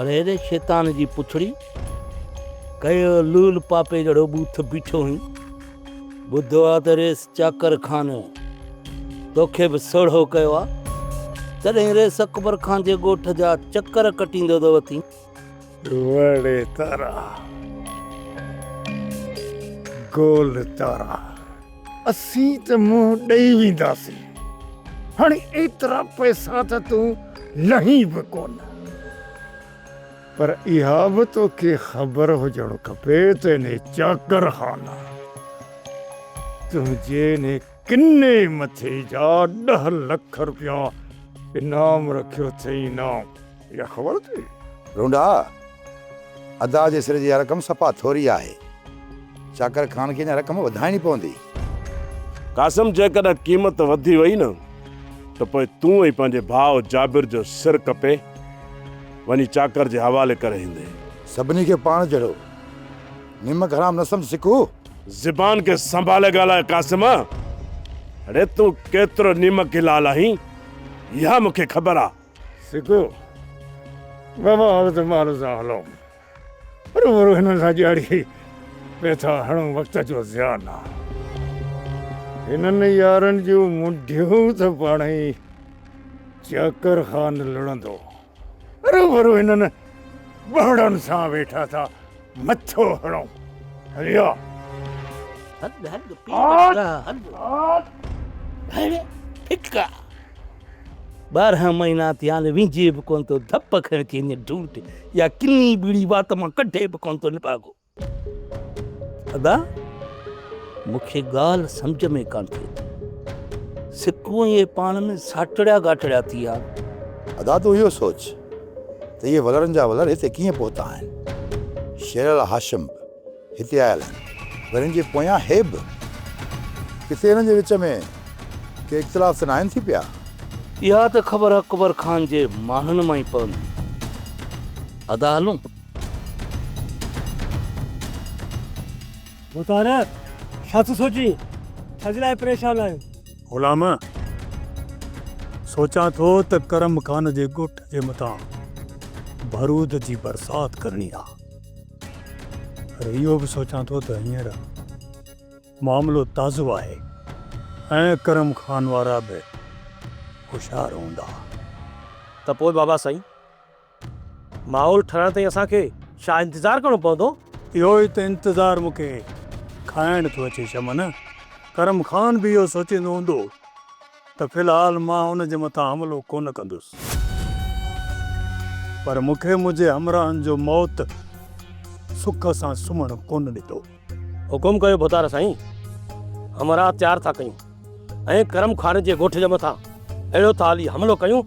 अरे रे शैतान जी पुछड़ी कयो लूल पापे जड़ो बूथ बीठो हुई बुधो आ त रेस चाकर खान तोखे बि सोढ़ो कयो आहे तॾहिं रेस अकबर खान जे ॻोठ जा चकर कटींदो थो वठी। वड़े तारा गोल तारा असीं त मुंहुं ॾेई वेंदासीं, हाणे एतिरा पैसा त तूं लही बि कोन, पर इहा बि तोखे ख़बर हुजणु खपे त इन चाकर खाना तुंहिंजे ने किने मथे जा 10 लख रुपया इनाम रखियो अथई। इनाम इहा ख़बर अथई? रूंडा अदा जे सिर जी रक़म सफ़ा थोरी आहे, चाकर खान खे रक़म वधाइणी पवंदी। कासिम जेकॾहिं क़ीमत वधी वई न त पोइ तूं ई पंहिंजे भाउ जाबिर जो सिर कपे वञी चाकर जे हवाले करे ईंदे। सभिनी खे पाण जहिड़ो निमक हराम न सम्झ सिकू। ज़बान खे संभाले ॻाल्हाए कासिम। अरे तूं केतिरो निमक लाल आहीं इहा मूंखे ख़बर आहे। सिकू बाबा हालत माल सां हलो, बरोबरि हिन सां ॾियारी पैसा हणो वक़्त जो ज़ियान आहे। हिननि यारनि जूं मुंडियूं त पाण ई चाकर खान लड़ंदो, बरोबरि हिननि ॿारनि सां वेठा था मथो हणो। हलिया हद हद पीड़ा हद फिका 12 महीना थिया विझे बि कोन थो, धप खणी थी वञे ढूंढ या किनी बीड़ी वात मां कढे बि कोन थो निभागो। अदा मूंखे ॻाल्हि सम्झ में कान थिए, सिकूं ये पाण में साटड़िया गाटड़िया थी विया। अदा तूं इहो सोच त इहे वलरनि जा वलर हिते कीअं पहुता आहिनि। शेर हाशिम हिते आयल आहिनि, वरी जे पोयां हे बि किथे हिननि जे विच में के इख़्तिलाफ़ त न आहिनि थी पिया। इहा त ख़बर अकबर खान जे माण्हुनि मां ई पवंदी। अदा हलूं? मुतारा छा तूं सोची छाजे लाइ परेशान आहियो? ग़ुलाम सोचां थो त करम खान जे ॻोठ जे मथां बारूद जी बरसात करणी आहे, पर इहो बि सोचां थो त हींअर मामिलो ताज़ो आहे ऐं करम खान वारा बि होशियार हूंदा। त पोइ बाबा साईं माहौल ठहण ताईं असांखे छा इंतज़ारु करिणो पवंदो? इहो ई त इंतज़ारु मूंखे खाइण थो अचे शमन। करम खान बि इहो सोचींदो हूंदो त फ़िलहाल मां हुन जे मथां हमिलो कोन कंदुसि, पर मूंखे मुंहिंजे हमराहनि जो मौत सुख सां सुम्हणु कोन ॾिठो। हुकुम कयो भोतारा साईं, हमरा तयारु था कयूं ऐं करम खान जे ॻोठ जे मथां अहिड़ो त हाली हमिलो कयूं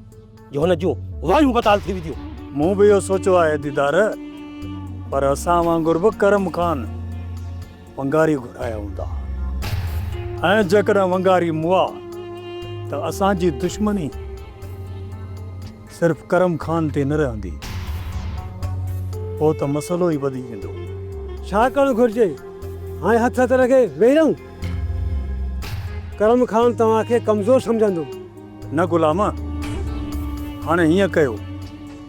जो हुन जूं वायूं बताल थी वेंदियूं। मूं बि इहो सोचियो आहे दीदार, पर असां वांगुरु बि करम खान वंगारी घुराया हूंदा, ऐं जेकॾहिं वंगारी मुआ त असांजी दुश्मनी सिर्फ़ करम खान ते न रहंदी, पोइ त मसइलो ई वधी वेंदो। छा करणु घुरिजे? हाणे हथ हथ रखे वेही रहूं? करम खान तव्हांखे कमज़ोर सम्झंदो। न ग़ुलाम, हाणे हीअं कयो,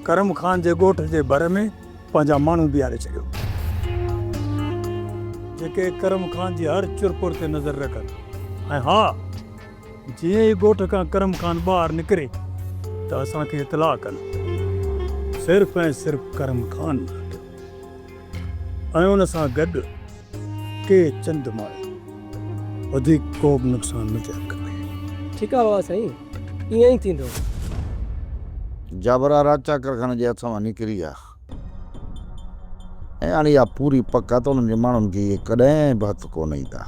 करम खान जे ॻोठ जे भर में पंहिंजा माण्हू बीहारे छॾियो, जेके करम खान जी हर चुरपुर ते नज़र रखनि। ऐं हा, जीअं ई ॻोठ खां करम खान ॿाहिरि निकिरे त असांखे इतलाह कनि, सिर्फ़ ऐं सिर्फ़ करम खान ऐं हुन सां गॾु के चंद माण्हू, वधीक को बि नुक़सानु न थियणु खपे। ठीकु आहे बाबा साईं, ईअं ई थींदो। जाबरा राज चाकर खान जे हथ मां निकिरी आहे ऐं हाणे इहा पूरी पक आहे त उन्हनि जे माण्हुनि खे इहे कॾहिं बि हथु कोन ईंदा।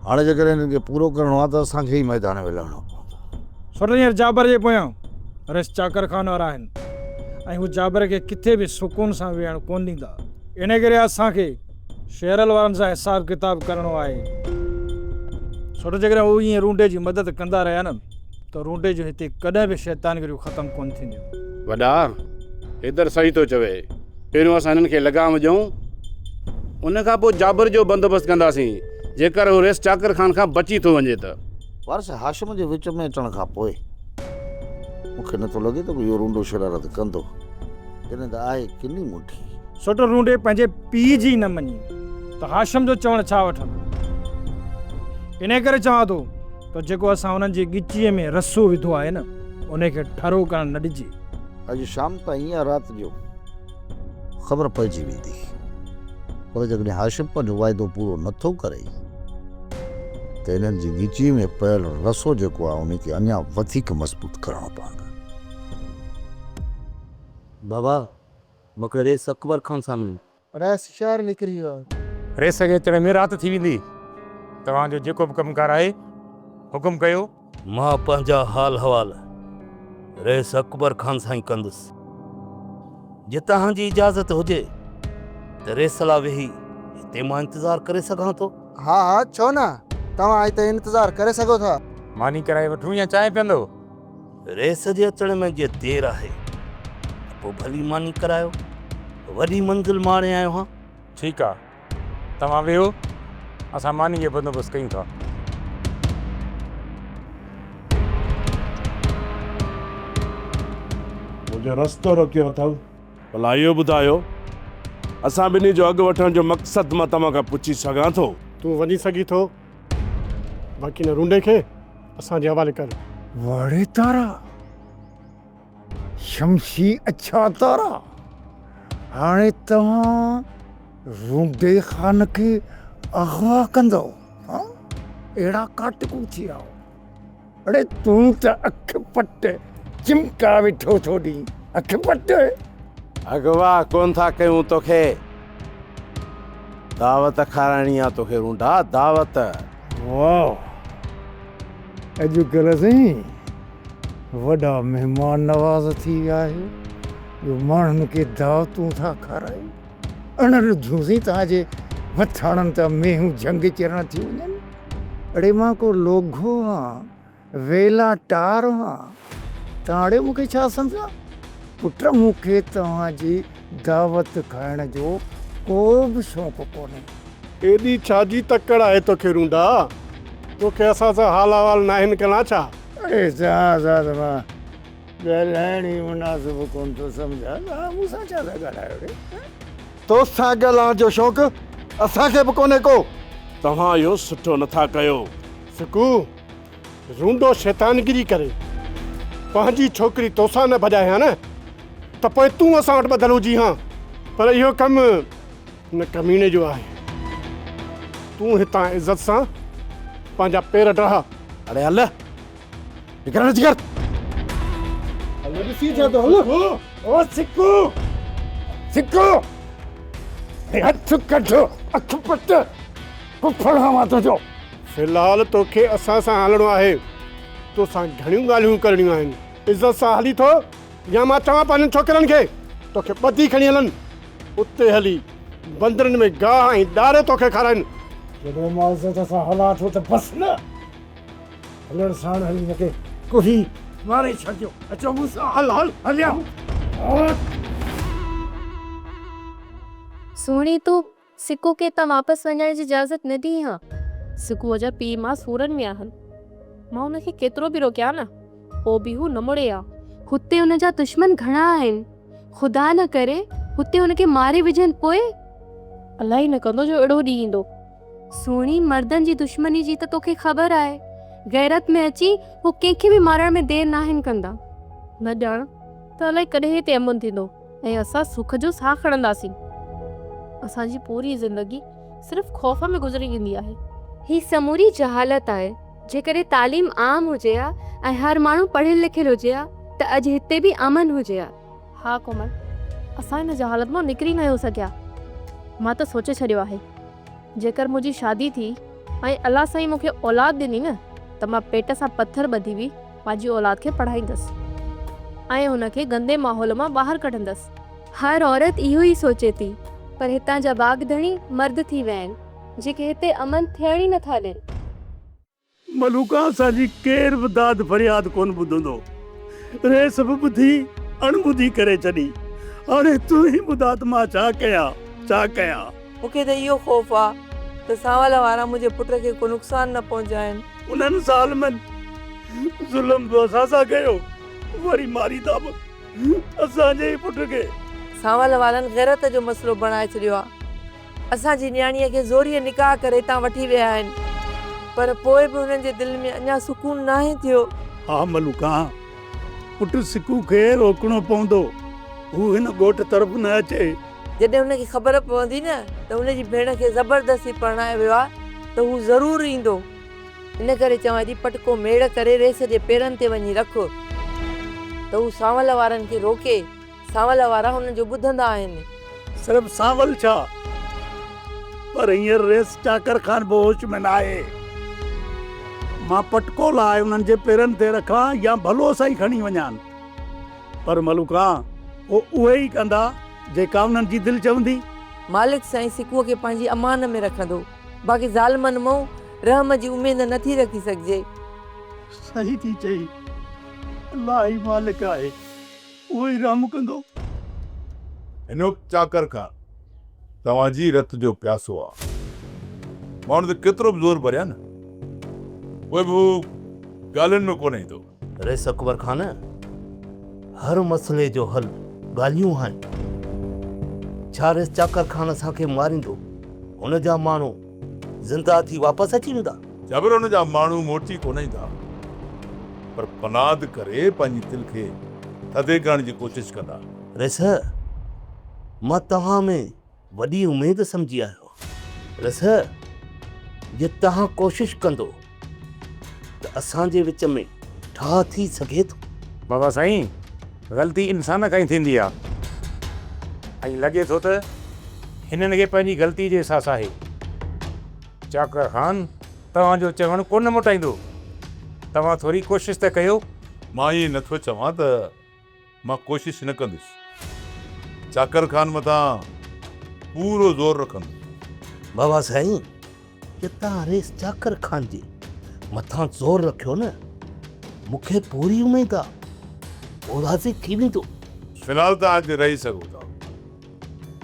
हाणे जेकॾहिं हिननि खे पूरो करिणो आहे त असांखे ई मैदान में लहिणो पवंदो। छो हींअर जाबर जे पोयां रस चाकर खान वारा आहिनि ऐं हू जाबर खे किथे बि सुकून सां वेहणु कोन ॾींदा। इन करे असांखे शेरल वारनि सां हिसाब किताब करिणो आहे। छो त जेकॾहिं हू ईअं रूंडे जी मदद कंदा रहिया न त रूंडे जो हिते कॾहिं बि शैतानगिरियूं ख़तमु कोन थींदियूं। वॾा हेदर सही थो चवे, पहिरियों असां हिननि खे लॻाम ॾियूं, उन खां पोइ जाबर जो बंदोबस्तु कंदासीं जेकर हू रेस चाकर खान खां बची थो वञे त। वारस हाशिम जे विच में अचण खां पोइ मूंखे नथो लॻे त इहो रूंडो शरारत कंदो। हिन त आहे किनी मुठी। सुठो रूंडे पंहिंजे पीउ जी न मञी त हाशिम जो चवण छा वठंदो। इन करे चवां थो त जेको असां हुननि जी ॻिचीअ में रसो विधो आहे न उनखे ठरो करणु न ॾिजे। अॼु शाम ताईं या राति जो ख़बर पइजी वेंदी, पर जेकॾहिं हाशिम पंहिंजो वाइदो पूरो नथो करे त हिननि जी ॻिची में पियल रसो जेको आहे उनखे अञा वधीक मज़बूत करणो पवंदो। बाबा मूंखे रेस अकबर खान सां मिली। रेस शहर निकिरी वियो। रेस खे अचण में राति थी वेंदी। तव्हांजो जेको बि कमकार आहे हुकुम कयो। मां पंहिंजा हाल हवाल रेस अकबर खान सां ई कंदुसि। जे तव्हांजी इजाज़त हुजे त रेस लाइ वेही हिते मां इंतज़ारु करे सघां थो। हा हा छो न, तव्हां हिते इंतज़ारु करे सघो था। मानी कराए वठूं या चांहि पीअंदो? रेस जे अचण में जे देरि आहे पोइ भली मानी करायो, वॾी मंज़िल माणे आयो हां। ठीकु आहे, तव्हां वेहो, असां मानी जो बंदोबस्तु कयूं था। मुंहिंजो रस्तो रोकियो अथव। भला इहो ॿुधायो, असां ॿिन्ही जो अघु वठण जो मक़सदु मां तव्हां खां पुछी सघां थो? तूं वञी सघी थो, बाक़ी न रूंडे खे असांजे हवाले कर। वाड़े तारा, शमशी अच्छा तारा, हाणे तव्हां रूंडे ख़ान खे अगवा कंदो? अहिड़ा काटकू थी विया। अड़े तूं त अख पट चिमका वेठो थो ॾी। अख पट अगवा कोन था कयूं तोखे, दावत खाराइणी आहे तोखे रूंडा, दावत। वाह, अॼुकल्ह साईं वॾा महिमान नवाज़ थी विया आहियो जो माण्हुनि खे दावतूं था खारायो। अणरुधियूं तव्हांजे वथाणनि त मेहूं झंग चरण थी वञनि। अड़े मां को लोघो आहियां, वेला टार आहियां, तव्हां अड़े मूंखे छा सम्झा? पुट मूंखे तव्हांजी दावत खाइण जो को बि शौक़ु कोन्हे। एॾी छाजी तकड़ आहे तोखे रूंडा? तोखे असां सां हाल अहवाल नाहिनि कला छा? अरे सां मां ॻाल्हाइण ई मुनासिबु कोन थो सम्झा। मूंसां छा था ॻाल्हायो रे? तोसां ॻाल्हाइण जो शौक़ु असांखे बि कोन्हे को। तव्हां इहो सुठो नथा कयो। सिकू, रूंडो शैतानगिरी करे पंहिंजी छोकिरी तोसां न भॼाए हा न, त पोइ तूं असां वटि ॿधल हुजी हा। पर इहो कमु न कमीने जो आहे। तूं हितां इज़त सां पंहिंजा पेर डढ़ा। अरे हल, निकर न जिगर। ॾिसी छा थो हल? ओ सिकू, सिकू, हथ कढो, अख पट कुफड़ हवा तुंहिंजो। फ़िलहाल तोखे असां सां हलणो आहे। तोसां घणियूं ॻाल्हियूं करणियूं आहिनि। इज़त सां हली थो या मां चवां पंहिंजनि छोकिरनि खे तोखे ॿधी खणी हलनि, उते हली बंदरनि में गाह ऐं ॾारे तोखे खाराइनि। जॾहिं मां इज़त सां हलां थो त बसि न, हलण साण हली हिनखे कोही मारे छॾियो। अचो मूंसां, हल हल हलिया। सोणी तूं सिकू खे त वापसि वञण जी इजाज़त न ॾी हा। सिकूअ जा पीउ मां सूरनि में आहिनि। मां हुनखे केतिरो बि रोकिया न, पोइ बि हू न मुड़े आ। हुते हुनजा दुश्मन घणा आहिनि। ख़ुदा न करे हुते हुनखे मारे विझनि पोइ अलाही न कंदो जो अहिड़ो ॾींहुं ईंदो। सोणी, मर्दनि जी दुश्मनी जी त तोखे ख़बर आहे। गैरत में अची हू कंहिंखे बि मारण में देरि नाहिनि कंदा। न ॼाण त अलाही कॾहिं हिते अमन थींदो ऐं असां सुख जो साह खणंदासीं। असांजी पूरी ज़िंदगी सिर्फ़ ख़ौफ़ में गुज़री वेंदी आहे। ही समूरी जहालत आहे। जेकॾहिं तालीम आम हुजे हा ऐं हर माण्हू पढ़ियलु लिखियलु हुजे हा त अॼु हिते बि अमन हुजे हा। हा कोमल, असां हिन जहालत मां निकिरी न आहियो सघिया। मां त सोचे छॾियो आहे, जेकर मुंहिंजी शादी थी ऐं अलाह साईं मूंखे औलाद ॾिनी न त मां पेट सां पत्थर ॿधी बि पंहिंजी औलाद खे पढ़ाईंदसि ऐं हुनखे गंदे माहौल मां ॿाहिरि कढंदसि। हर औरत इहो ई सोचे थी, पर हितां जा बागधणी मर्द थी विया आहिनि जेके हिते अमन थियण ई नथा ॾियनि। मलूका असांजी केर बि दाद फरियाद कोन ॿुधंदो। रेस बि ॿुधी अणॿुधी करे छॾी। हाणे तूं ई ॿुधा त मां छा कयां, छा कयां? मूंखे त इहो ख़ौफ़ आहे त सावल वारा मुंहिंजे पुट खे को नुक़सान न पहुचाइनि। उन्हनि ज़ालिमनि ज़ुल्म बि असां सां कयो, वरी मारींदा बि असांजे ई पुट खे। सावल वारनि गैरत जो मसइलो बणाए छॾियो आहे। असांजी न्याणीअ खे ज़ोरीअ निकाह करे हितां वठी विया आहिनि, पर पोइ बि हुननि जे दिलि में अञा सुकून नाहे थियो। हा मलूका, पुटु सिकू खे रोकणो पवंदो, हू हिन ॻोठ तरफ़ न अचे। जॾहिं हुनखे ख़बर पवंदी न त हुनजी भेण खे ज़बरदस्ती परणायो वियो आहे त हू ज़रूरु ईंदो। इन करे चवां थी पटको मेड़ करे रेस जे पेरनि ते वञी रखो त हू सावल वारनि खे रोके। सावल वारा हुननि जो ॿुधंदा आहिनि। सिर्फ़ु सावल छा, पर हींअर रेस चाकर खान बि होश में न आहे। मां पटको लाइ उन्हनि जे पेरनि ते रखां या भलो सां ई खणी वञान, पर मलूका उहे ई कंदा जेका उन्हनि जी दिलि चवंदी। मालिक साईं सिकूअ खे पंहिंजी अमान में रखंदो, बाक़ी ज़ालमनि मां रहम जी उमेद नथी रखी सघिजे। सही थी चई, अल्लाह ई मालिक आहे, उहो ई रहम कंदो। हिनो चाकर खान तव्हांजी रत जो प्यासो आहे। माण्हू त केतिरो बि ज़ोर भरिया न, उहे बि ॻाल्हियुनि में कोन ईंदो। रेस अकबर खान, हर मसइले जो हल ॻाल्हियूं आहिनि। छा रेस चाकर खान असांखे मारींदो, हुन जा माण्हू ज़िंदा थी वापसि अची वेंदा? जबर हुन जा माण्हू मोटी कोन ईंदा, पर पनाद करे पंहिंजी दिलि खे थधे करण जी कोशिशि कंदा। रेस, मां तव्हां में वॾी उमेद सम्झी आयो। रेस, जे तव्हां कोशिशि कंदो त असांजे विच में ठाह थी सघे थो। बाबा साईं, ग़लती इंसान खां ई थींदी आहे, ऐं लॻे थो त हिननि खे पंहिंजी ग़लती जो अहसासु आहे। चाकर खान तव्हांजो चवणु कोन मोटाईंदो, तव्हां थोरी कोशिशि त कयो। मां इएं नथो चवां त मां कोशिशि न कंदुसि, चाकर खान मथां पूरो ज़ोर रखंदुसि। बाबा साईं, जे तव्हां रेस चाकर खान जे मथां ज़ोर रखियो न, मूंखे पूरी उमेद आहे उहो राज़ी थी वेंदो। फ़िलहाल त अॼु रही सघो था,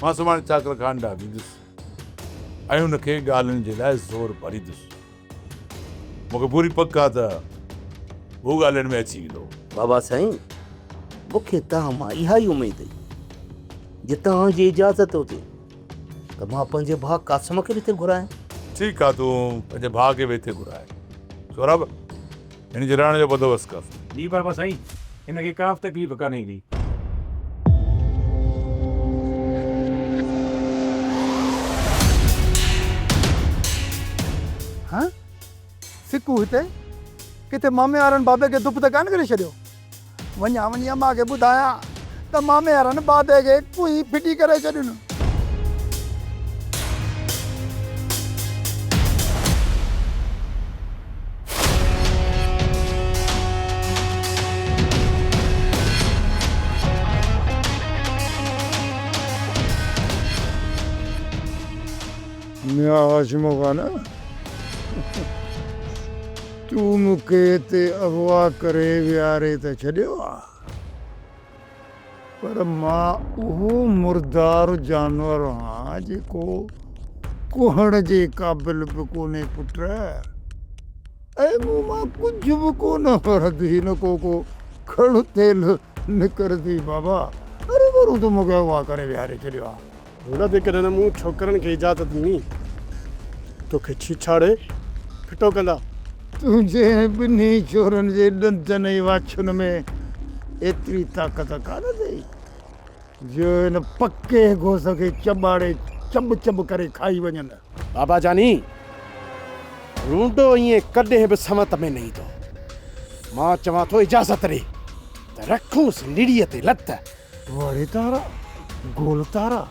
मां सुभाणे चाकर खान ॾांहुं वेंदुसि ऐं हुनखे ॻाल्हियुनि जे लाइ ज़ोर भरींदुसि। मूंखे पूरी पक आहे त हू ॻाल्हियुनि में अची वेंदो। बाबा साईं, मूंखे तव्हां मां इहा ई उमेद हुई, जे तव्हांजी इजाज़त हुजे त मां पंहिंजे भाउ कासिम खे बि हिते घुरायां। ठीकु आहे, तूं पंहिंजे भाउ खे बि हिते घुराए। सौरभ, हिन जे रहण जो बंदोबस्तु कर। जी बाबा साईं, हिनखे का तकलीफ़ कान ईंदी। हाँ, सिकू हिते किथे मामे वारनि बाबे खे दुप त कान करे छॾियो? वञा वञी अम्मा खे ॿुधायां त मामे वारनि बाबे खे कुई फिटी करे छॾियो। हाशिमो खान, तूं मूंखे हिते अगवा करे विहारे त छॾियो आहे, पर मां उहो मुर्दार जानवर आहियां जेको कुहण जे क़ाबिल बि कोन्हे पुट, ऐं मूं मां कुझु बि कोन फरंदी न को खण तेल निकिरंदी। बाबा, अरे वरू तूं मूंखे अगवा करे विहारे छॾियो आहे। हुन ते कॾहिं मूं छोकिरनि खे इजाज़त ॾिनी तोखे छीछाड़े फिटो कंदा। तुंहिंजे ॿिन्ही छोरनि जे ॾंदनि ऐं वाछुनि में एतिरी ताक़त कान अथई जो हिन पके घोस खे चॿाड़े चब चब करे खाई वञनि। बाबा जानी, रूंडो ईअं कॾहिं बि समत में न ईंदो। मां चवां थो इजाज़त ॾे त रखूंसि निड़ीअ ते लत। वड़े तारा गोल तारा,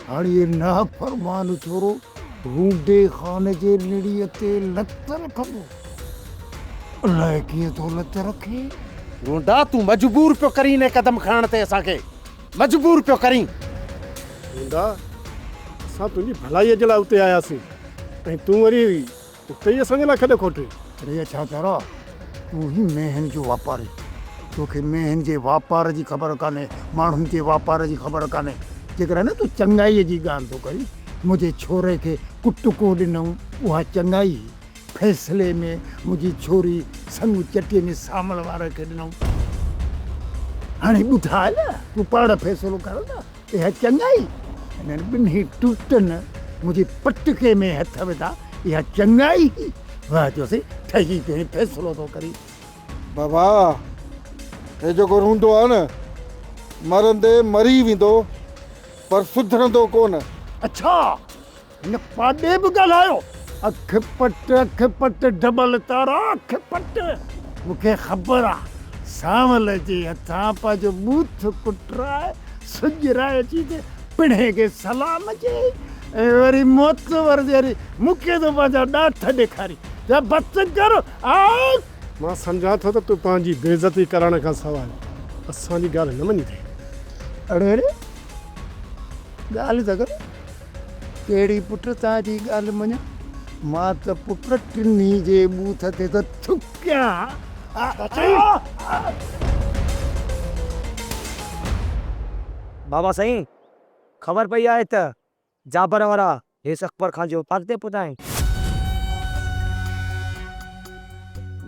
हाणे ना फरमान छोरो रूंडे खान जे निड़ीअ ते लत रखंदो? अलाए कीअं थो लत रखे। रूंडा, तूं मजबूर पियो करीं ने कदम खणण ते, असांखे मजबूर पियो करीं। रूंडा, असां तुंहिंजी भलाईअ जे लाइ उते आयासीं, ऐं तूं वरी उते ई असांजे लाइ खॾे खोटे। अरे छा तारा, तूं ई मेहन जो वापारी, तोखे मेहन जे वापार जी ख़बर कान्हे, माण्हुनि जे वापार जी ख़बर कान्हे। जेकर न तूं चङाईअ जी ॻाल्हि थो करी, मुंहिंजे छोरे खे कुटको ॾिनऊं, उहा चङाई। फैसले में मुंहिंजी छोरी संग चटीअ में सामल वारे खे ॾिनऊं। हाणे ॿुधाए न, तूं पाण फ़ैसिलो कर न। इहा चङाई हिननि ॿिन्ही टूटनि मुंहिंजी पटके में हथ विधा इहा चङाई वाह चयोसि ठही पे फ़ैसिलो थो करी बाबा हे जेको रूंदो आहे न मरंदे मरी वेंदो पर सुधरंदो कोन। अच्छा हिन पाॾे बि ॻाल्हायो अख पट डबल तारा अख पट मूंखे ख़बर आहे सांवल जे हथां पंहिंजो बूथ कुटराए सुजराए अची ते पिणे खे सलाम चई ऐं वरी मोतवर जहिड़ी मूंखे त पंहिंजा ॾाठ ॾेखारी जा बस कर आए मां सम्झां थो त तूं पंहिंजी बेइज़ती करण खां सवाइ असांजी ॻाल्हि न मञी थी। अड़े अड़े ॻाल्हि त कर कहिड़ी पुट तव्हांजी ॻाल्हि मञा मां त पुट टिनी जे बूथ ते त थुकिया बाबा साईं ख़बर पई आहे त जाबर वारा हेस अकबर खान जो पाक ते पुॼाइनि।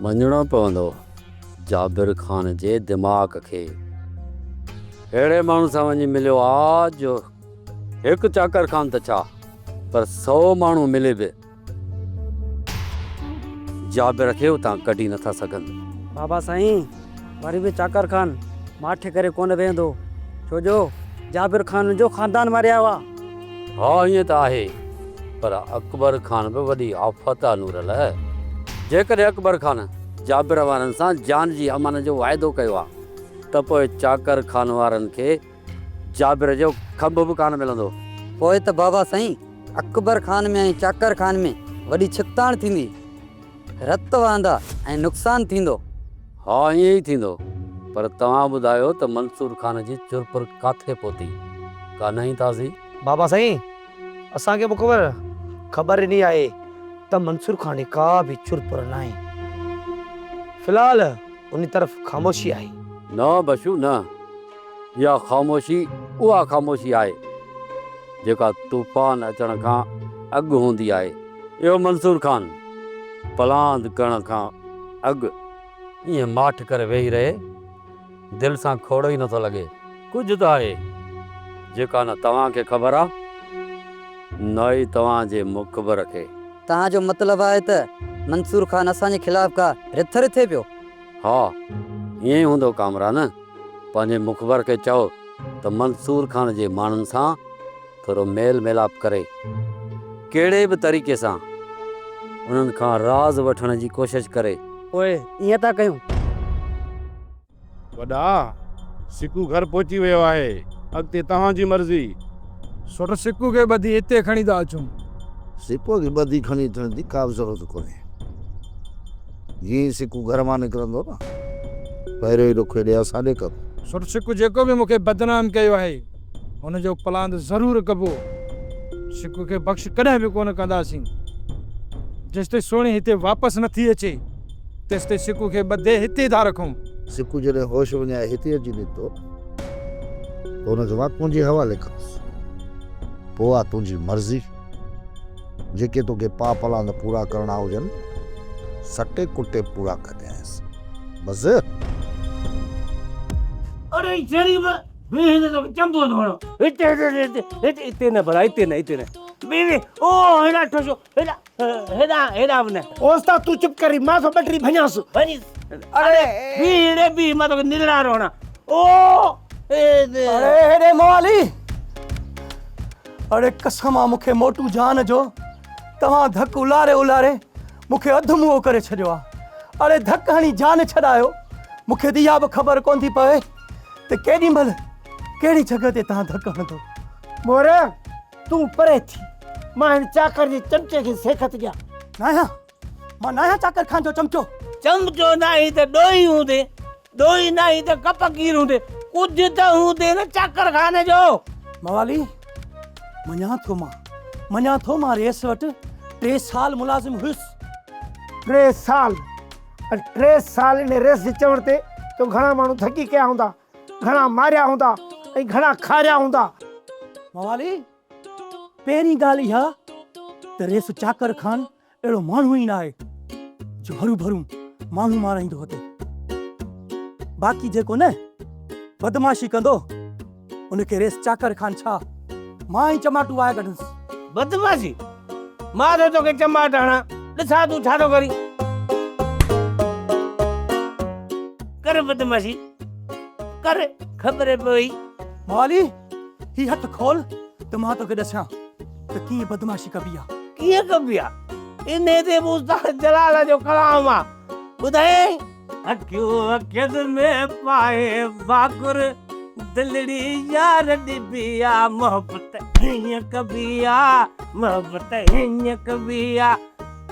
मञणो पवंदो जाबिर खान जे दिमाग़ खे। अहिड़े माण्हू सां वञी मिलियो आहे जो हिकु चाकर खान त छा पर 100 माण्हू मिले बि जाबिर खे उतां कढी नथा सघनि। बाबा साईं वरी बि चाकर खान माठे करे कोन वेंदो छो जो जाबिर खान जो ख़ानदान मारिया हुआ। हा ईअं त आहे पर अकबर खान बि वॾी आफ़त आहे नूरल। जेकॾहिं अकबर खान जाबिर वारनि सां जान जी अमन जो वाइदो कयो आहे त पोइ चाकर खान वारनि खे जाबिर जो खंभ बि कान मिलंदो। पोइ त बाबा साईं अकबर खान में ऐं चाकर खान में वॾी छिकताण थींदी रत वांदा ऐं नुक़सानु थींदो। हा ईअं ई थींदो पर तव्हां ॿुधायो त मंसूर खान जी चुरपुर काथे पहुती का नहीं ताज़ी। बाबा साईं असांखे मुख़बर ख़बर ॾिनी आहे त मंसूर खान जी का बि चुरपुर न आहे। फ़िलहाल उन तरफ़ ख़ामोशी आहे। न बशू न इहा ख़ामोशी उहा ख़ामोशी आहे जेका तूफ़ान अचण खां अॻु हूंदी आहे। इहो मंसूर खान पलांद करण खां अॻु ईअं माठ करे वेही रहे दिलि सां खोड़ो ई नथो लॻे। कुझु त आहे जेका न तव्हांखे ख़बर आहे न ई तव्हांजे मुख़बर खे। तव्हांजो मतिलबु आहे त मंसूर खान असांजे ख़िलाफ़ का रिथ रिथे पियो। हा ईअं ई हूंदो कामरान। पंहिंजे मुख़बर खे चओ त मंसूर खान जे माण्हुनि सां थोरो मेल मिलाप करे कहिड़े बि तरीक़े सां उन्हनि खां राज़ वठण जी कोशिशि करे। ओए ईअं था कयूं। वॾा सिकू घर पहुची वियो आहे अॻिते तव्हांजी मर्ज़ी। सोट सिकू खे ॿधी हिते खणी था अचूं। सिपो खे ॿधी खणी अचण जी का बि ज़रूरत कोन्हे। जीअं सिकू घर मां निकिरंदो न पहिरियों ई रुख हेॾे असां ॾे कबो। सोट सिकू जेको बि मूंखे बदनाम कयो आहे हुनजो प्लान ज़रूरु कबो। सिकू खे बख़्श कॾहिं बि कोन कंदासीं। जेसिताईं सोणी हिते वापसि नथी अचे तेसिताईं सिकू खे ॿधे हिते था रखूं। सिकू जॾहिं होश वञाए हिते अची निकितो त हुनखे मां तुंहिंजे हवाले कंदुसि। पोइ आहे तुंहिंजी मर्ज़ी। जेके तोखे पापलान पूरा करणा हुजनि सटे कुटे पूरा कजांइसि बसि। अरे शरीफ वे तो चंबो धोणो हिते न भला हिते न बीवी ओ हेडा ठोसो हेडा ने ओस्ता तू चुप करी मां तो बैटरी भजास भनी। अरे बीड़े बी मैं तो निलड़ा रोना ओ अरे हेडे मवाली अरे कसम आ मूंखे मोटू जान जो तव्हां धक उलारे मूंखे अधु मुंहों करे छॾियो आहे। अरे धक हणी जान छॾायो मूंखे त इहा बि ख़बर कोन थी पए त केॾी महिल कहिड़ी जॻह ते तव्हां धक हणंदो। मोर तू परे थी मां हिन चाकर जे चमचे खे सेखत ॾियां। मां नाया चाकर खान जो चमचो नाही त ॾोही हूंदे ॾोही नाही त कपकीर हूंदे कुझु त हूंदे न चाकर खान जो। मवाली मञा थो मां रेस वटि 3 साल मुलाज़िम हुयुसि। 3 साल इन रेस जे चवण ते तो घणा माण्हू थकी कया हूंदा घणा मारिया हूंदा ऐं घणा खारिया हूंदा। मवाली पहिरीं ॻाल्हि इहा त रेस चाकर खान अहिड़ो माण्हू ई न आहे जो हरू भरू माण्हू माराईंदो हुते। बाक़ी जेको न बदमाशी कंदो उनखे रेस चाकर खान छा मां ई चमाटू आया कढंसि। बदमाशी मां तो तोखे चमाट हणा ॾिसां तूं छा थो करी। कर बदमाशी कर, ख़बर पई। मवाली ही हथ खोल त मां तोखे ॾसां त कीअं बदमाशी कबी आहे। कीअं कबी आहे इन ते उस्ताद जलाल जो कलाम आहे। ॿुधाए अखियूं अखियुनि में पाए बाकुर दिलड़ी यार ॾिबी आहे मोहबत हीअं कबी आहे मोहबत हीअं कबी आहे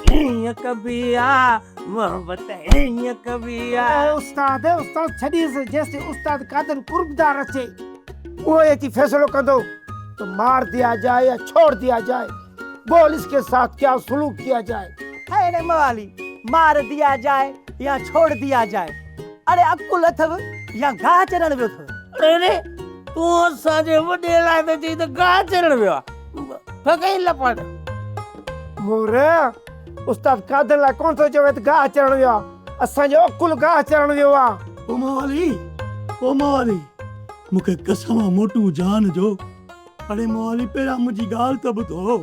हीअं कबी आहे मोहबत हीअं कबी आहे। उस्ताद उस्ताद छॾीसि जेसि उस्ताद कादर कुर्बदार अचे वो एक ही फैसलो कर दो तो मार दिया जाए या छोड़ दिया जाए, बोल इसके साथ क्या सलूक किया जाए। अरे मवाली मार दिया जाए या छोड़ दिया जाए, अरे अकुल अथव या गाह चरण वियो अथव। अरे तूं असांजे वॾे लाइ त चई त गाह चरण वियो आहे फकई लपट। मोरे उस्ताद कादर लाइ कोन थो चवे त गाह चरण वियो आहे, असांजो अकुल गाह चरण वियो आहे। ओ मवाली मूंखे कसम आहे मोटू जान जो। अरे मवाली पहिरां मुंहिंजी ॻाल्हि त ॿुधो।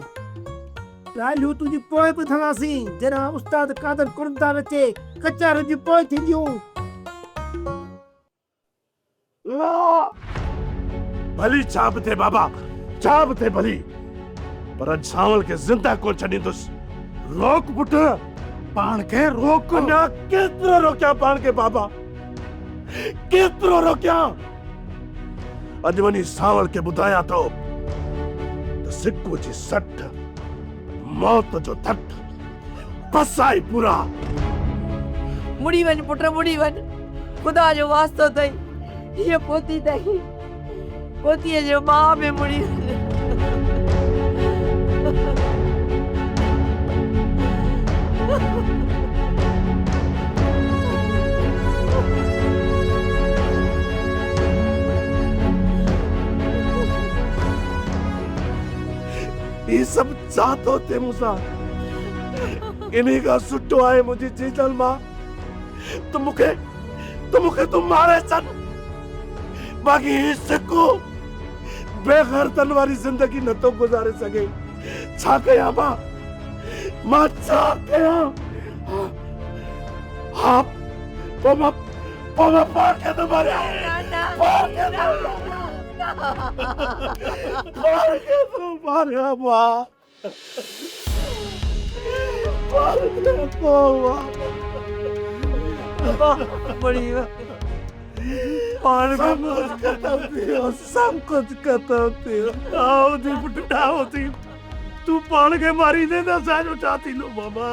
ॻाल्हियूं तुंहिंजी पोइ ॿुधंदासीं जॾहिं उस्ताद कादर कुर्बदार अचे कचार जी पोइ थींदियूं। भली छा बि थिए बाबा, छा बि थिए भली, पर अॼु सांवल खे ज़िंदा कोन छॾींदुसि। रोक पुट, पाण खे रोक। अञा केतिरो रोकियां पाण खे बाबा, केतिरो रोकियां। अॼु वञी सांवल खे ॿुधायां थो त सिक्को जी सट मौत जो थट बस आई पूरा। मुड़ी वञ पुट मुड़ी वञ, ख़ुदा जो वास्तो अथई, हीअ पोती अथई, पोतीअ जो मां में मुड़ी वञ। ये सब चाहतो थे मूंसां, इन्हीं का सुठो आहे मुंहिंजी जीतल मां। तूं मूंखे तूं मारे छॾ, बाक़ी ही सिक्को बेगैरतन वारी जिंदगी नथो गुज़ारे सघे। छा कयां मां छा कयां? हाँ पोइ मां पाण खे थो मारियां, पाण खे थो मारियां मां, पाण खे थो बड़ी पाण कुछ खत्म थियो, सब कुछ खत्म थियो। आओ थी पुट आओ थी, तू पाण खे मारी दे त असांजो छा थींदो बाबा?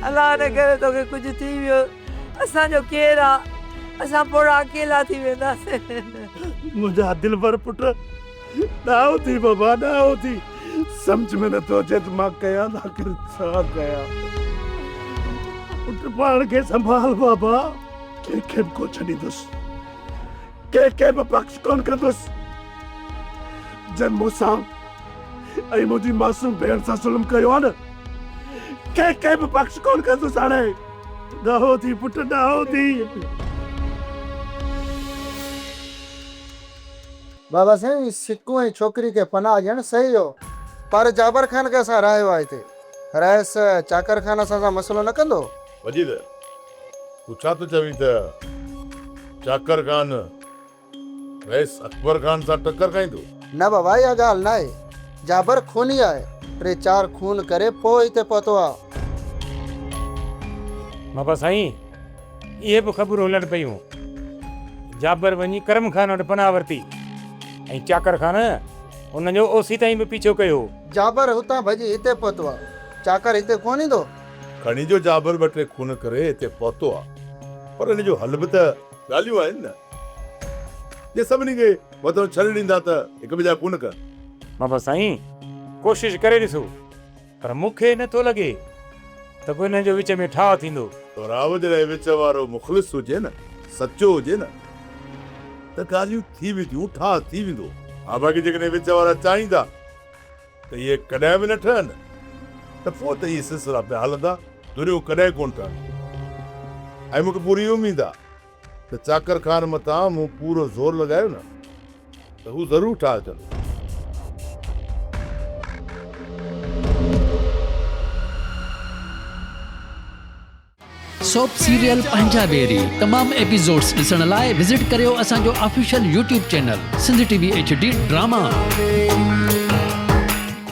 अलाह न करे तोखे कुझु थी वियो, असांजो केरु आहे, असां पोइ अकेला थी वेंदासीं। मुंहिंजा दिल भर पुट ॾाहो थी बाबा ॾाहो थी, सम्झ में नथो अचे त मां कयां त आख़िर छा कयां। पुट पाण खे संभाल बाबा, कंहिंखे बि कोन छॾींदुसि, कंहिंखे बि पक्ष कोन कंदुसि। जन मूंसां ऐं मुंहिंजी मासूम भेण सां ज़ुल्म कयो आहे न, कंहिंखे बि पक्ष कोन कंदुसि। हाणे ॾाहो थी पुट ॾाहो थी। बाबा साईं सिक्कू ऐं छोकिरी खे पनाह ॾियणु सही हो, पर जाबर ख़ान खे असां रहायो आहे हिते। रहिस चाकर ख़ान असां सां मसइलो न कंदो। वजीद तूं छा थो चवीं त चाकर ख़ान रईस अकबर ख़ान सां टक्कर खाईंदो? न बाबा इहा ॻाल्हि न आहे, जाबर खूनी आहे, 3-4 खून करे पोइ हिते पहुतो आहे। बाबा साईं इहे बि ख़बरूं हलनि पियूं, जाबर वञी करम ख़ान वटि पनाह वरिती ऐं चाकर ख़ान उनजो ओसी ताईं बि पीछो कयो। जाबर हुतां भॼी हिते पहुतो आहे, चाकर हिते कोन ईंदो। खणी जो जाबर 2-3 खून करे हिते पहुतो आहे, पर हिन जो हल बि त ॻाल्हियूं आहिनि न। जे सभिनी खे वधो छॾे ॾींदा त हिक ॿिए जा खून कर। बाबा साईं कोशिशि करे ॾिसो, पर मूंखे नथो लॻे त को हिन जो विच में ठाह थींदो। राव जे विच वारो मुख़लिस हुजे न, सचो हुजे न, त ॻाल्हियूं थी वेंदियूं, ठाह थी वेंदो। हा बाक़ी जेकॾहिं विच वारा चाहींदा त इहे कॾहिं बि न ठहनि, त पोइ त इहे सिलसिला पिया हलंदा, दुरियूं कॾहिं कोन ठहनि। ऐं मूंखे पूरी उमेद आहे त चाकर ख़ान मथां मूं पूरो ज़ोर लॻायो न, त हू ज़रूरु ठाहिजनि। सोप सीरियल पंजाबेरी तमाम एपिसोड्स ॾिसण लाइ विज़िट करियो असांजो official YouTube channel Sindh TV HD drama.